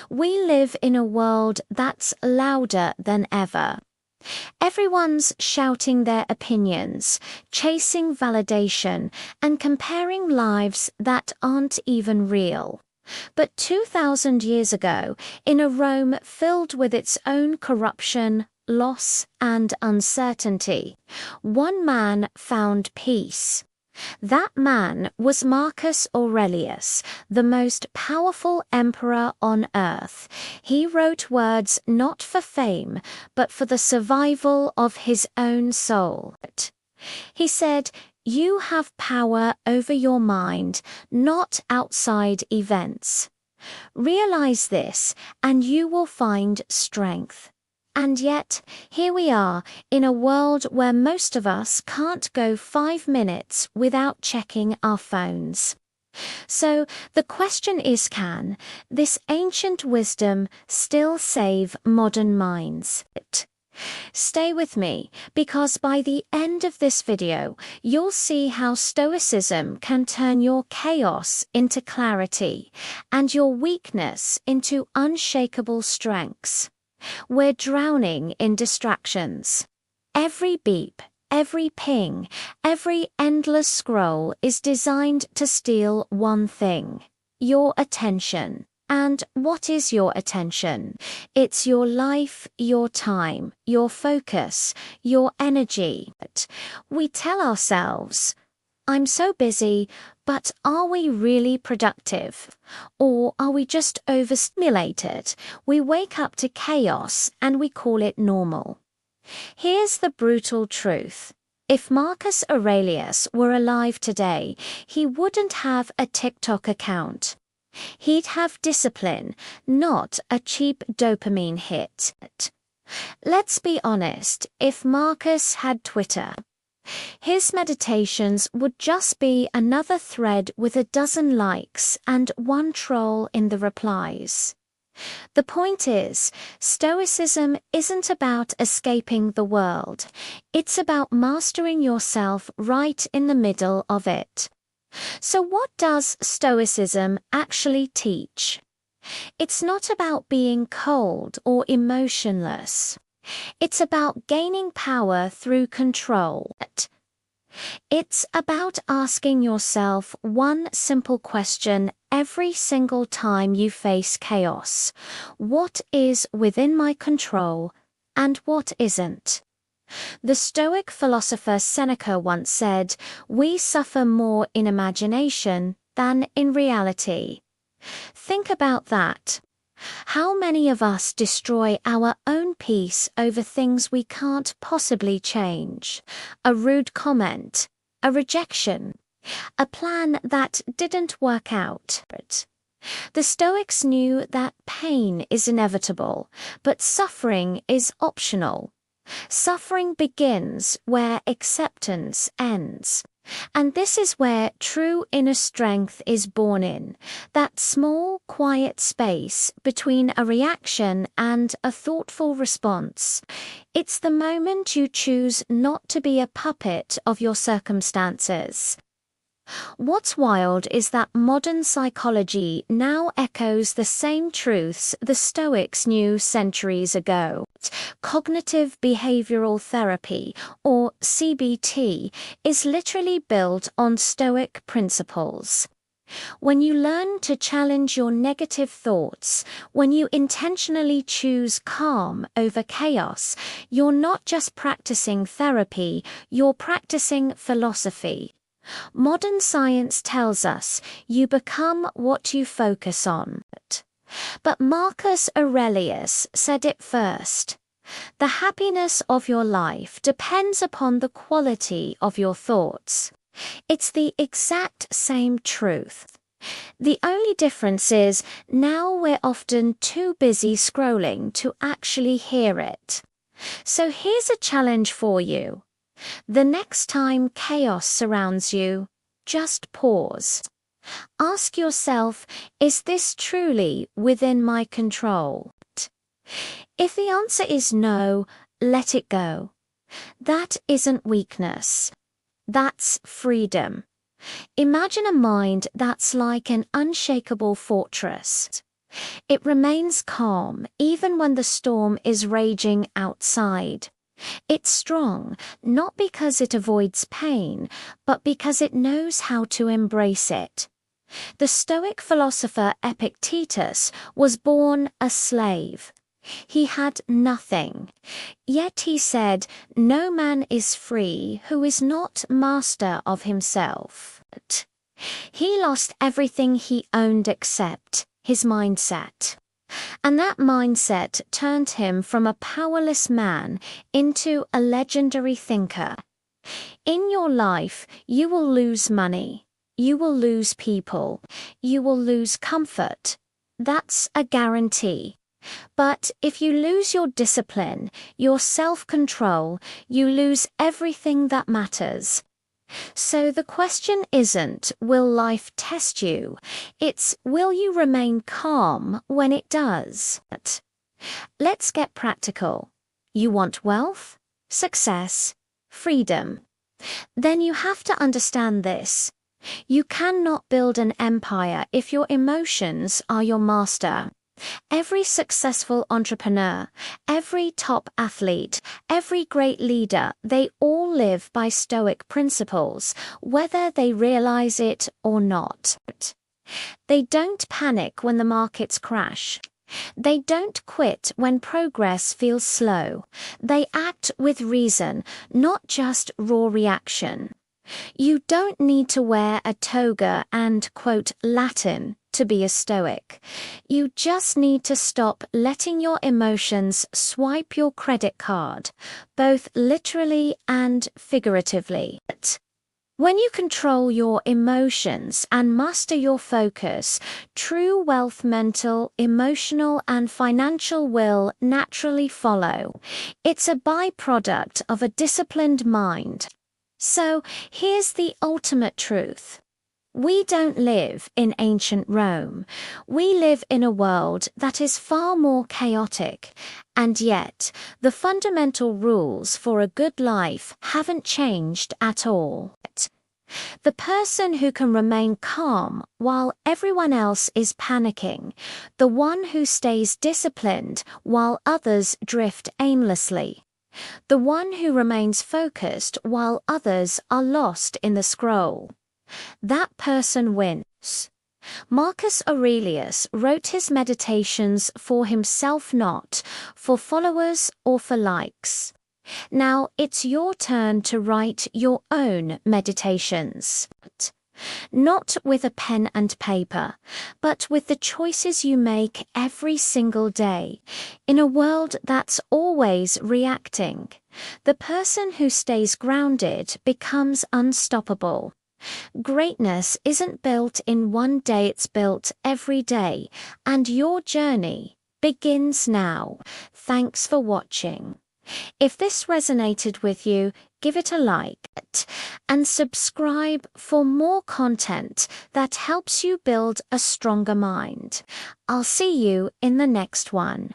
We live in a world that's louder than ever. Everyone's shouting their opinions, chasing validation, and comparing lives that aren't even real. But 2,000 years ago, in a Rome filled with its own corruption, loss, and uncertainty, one man found peace. That man was Marcus Aurelius, the most powerful emperor on earth. He wrote words not for fame, but for the survival of his own soul. He said, "You have power over your mind, not outside events. Realize this, and you will find strength." And yet, here we are, in a world where most of us can't go 5 minutes without checking our phones. So, the question is, can this ancient wisdom still save modern minds? Stay with me, because by the end of this video, you'll see how Stoicism can turn your chaos into clarity, and your weakness into unshakable strengths. We're drowning in distractions. Every beep, every ping, every endless scroll is designed to steal one thing: your attention. And what is your attention? It's your life, your time, your focus, your energy. We tell ourselves, "I'm so busy," but are we really productive? Or are we just overstimulated? We wake up to chaos and we call it normal. Here's the brutal truth. If Marcus Aurelius were alive today, he wouldn't have a TikTok account. He'd have discipline, not a cheap dopamine hit. Let's be honest, if Marcus had Twitter, his meditations would just be another thread with a dozen likes and one troll in the replies. The point is, Stoicism isn't about escaping the world. It's about mastering yourself right in the middle of it. So what does Stoicism actually teach? It's not about being cold or emotionless. It's about gaining power through control. It's about asking yourself one simple question every single time you face chaos. What is within my control and what isn't? The Stoic philosopher Seneca once said, "We suffer more in imagination than in reality." Think about that. How many of us destroy our own peace over things we can't possibly change? A rude comment, a rejection, a plan that didn't work out. The Stoics knew that pain is inevitable, but suffering is optional. Suffering begins where acceptance ends. And this is where true inner strength is born in, that small, quiet space between a reaction and a thoughtful response. It's the moment you choose not to be a puppet of your circumstances. What's wild is that modern psychology now echoes the same truths the Stoics knew centuries ago. Cognitive behavioral therapy, or CBT, is literally built on Stoic principles. When you learn to challenge your negative thoughts, when you intentionally choose calm over chaos, you're not just practicing therapy, you're practicing philosophy. Modern science tells us you become what you focus on. But Marcus Aurelius said it first. The happiness of your life depends upon the quality of your thoughts. It's the exact same truth. The only difference is now we're often too busy scrolling to actually hear it. So here's a challenge for you. The next time chaos surrounds you, just pause. Ask yourself, is this truly within my control? If the answer is no, let it go. That isn't weakness. That's freedom. Imagine a mind that's like an unshakable fortress. It remains calm even when the storm is raging outside. It's strong, not because it avoids pain, but because it knows how to embrace it. The Stoic philosopher Epictetus was born a slave. He had nothing. Yet he said, "No man is free who is not master of himself." He lost everything he owned except his mindset. And that mindset turned him from a powerless man into a legendary thinker. In your life, you will lose money. You will lose people. You will lose comfort. That's a guarantee. But if you lose your discipline, your self-control, you lose everything that matters. So the question isn't, will life test you? It's, will you remain calm when it does? Let's get practical. You want wealth, success, freedom. Then you have to understand this. You cannot build an empire if your emotions are your master. Every successful entrepreneur, every top athlete, every great leader, they all live by Stoic principles, whether they realize it or not. They don't panic when the markets crash. They don't quit when progress feels slow. They act with reason, not just raw reaction. You don't need to wear a toga and, quote, Latin to be a Stoic. You just need to stop letting your emotions swipe your credit card, both literally and figuratively. When you control your emotions and master your focus, true wealth, mental, emotional, and financial will naturally follow. It's a byproduct of a disciplined mind. So here's the ultimate truth. We don't live in ancient Rome. We live in a world that is far more chaotic, and yet the fundamental rules for a good life haven't changed at all. The person who can remain calm while everyone else is panicking, the one who stays disciplined while others drift aimlessly, the one who remains focused while others are lost in the scroll. That person wins. Marcus Aurelius wrote his meditations for himself, not for followers or for likes. Now it's your turn to write your own meditations. Not with a pen and paper, but with the choices you make every single day. In a world that's always reacting, the person who stays grounded becomes unstoppable. Greatness isn't built in one day, it's built every day, and your journey begins now. Thanks for watching. If this resonated with you, give it a like and subscribe for more content that helps you build a stronger mind. I'll see you in the next one.